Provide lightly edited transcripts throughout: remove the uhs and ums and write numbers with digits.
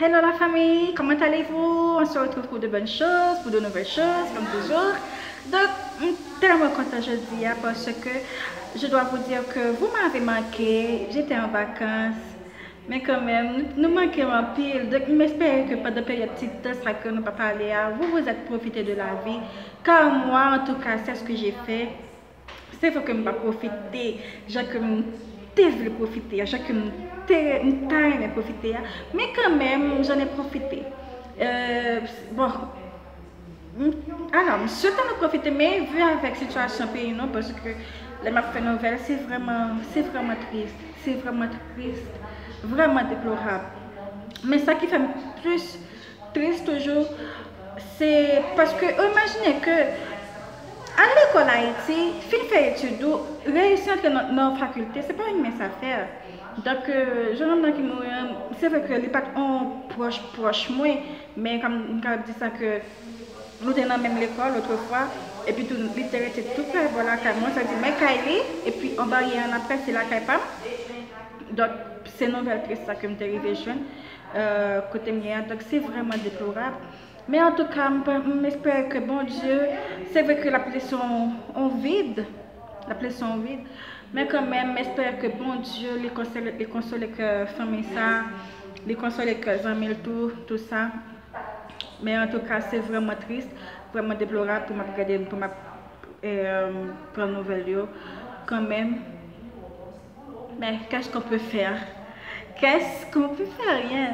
Hello la famille, comment allez-vous? On se retrouve pour de bonnes choses, pour de nouvelles choses, comme toujours. Donc, je suis tellement contente aujourd'hui parce que je dois vous dire que vous m'avez manqué, j'étais en vacances, mais quand même, nous manquons en pile. Donc, j'espère que pendant la période petite temps, ça que nous pas parler, vous êtes profité de la vie. Car moi, en tout cas, c'est ce que j'ai fait. C'est vrai que je ne pas profiter, j'ai que je voulu profiter, j'ai que je profiter, mais quand même, j'en ai profité. Bon, alors, je suis en profiter, mais vu avec la situation pays, non, parce que les fait nouvelles, c'est vraiment triste, c'est vraiment triste, vraiment déplorable. Mais ça qui fait plus triste toujours, c'est parce que imaginez que à l'école Haïti, fin faire études, réussir dans nos facultés, c'est pas une mince affaire. Donc, je me dis que c'est vrai que les pas proche moi, mais comme je dis ça que nous étions dans même l'école autrefois, et puis tout littérature tout près, voilà, moi ça dit mais Kylie, et puis on va y en après c'est la Kaipam. Donc, c'est une nouvelle triste ça que je suis arrivée jeune, côté mien, donc c'est vraiment déplorable. Mais en tout cas, j'espère que bon Dieu, c'est vrai que la pression on vide, la pression vide, mais quand même, j'espère que bon Dieu les console que famille ça, les console que amis tout ça. Mais en tout cas, c'est vraiment triste, vraiment déplorable pour ma prendre nouvelle yo. Quand même, mais qu'est-ce qu'on peut faire? Qu'est-ce qu'on peut faire? Rien.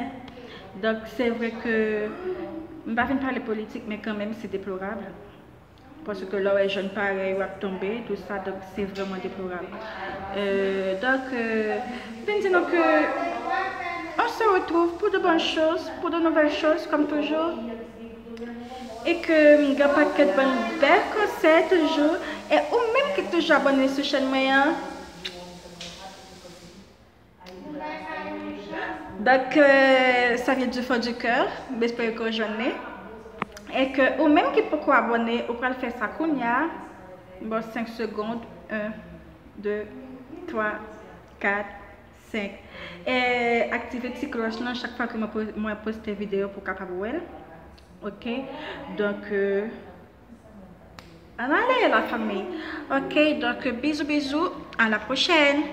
Donc c'est vrai que je ne vais pas parler politique, mais quand même c'est déplorable. Parce que là, les jeunes pareils vont tomber, tout ça, donc c'est vraiment déplorable. Maintenant que on se retrouve pour de bonnes choses, pour de nouvelles choses, comme toujours. Et que je n'ai pas que de bonnes belles conseils toujours. Et ou même qui est toujours abonné sur la chaîne moyen. Donc, ça vient du fond du cœur. J'espère que j'en ai. Et que, ou même qui peut abonner, ou peut faire ça kounya. Bon, 5 secondes. 1, 2, 3, 4, 5. Et activer la petite cloche chaque fois que je poste une vidéo pour capable voir. Ok? Donc, allez la famille. Ok? Donc, bisous, bisous. À la prochaine.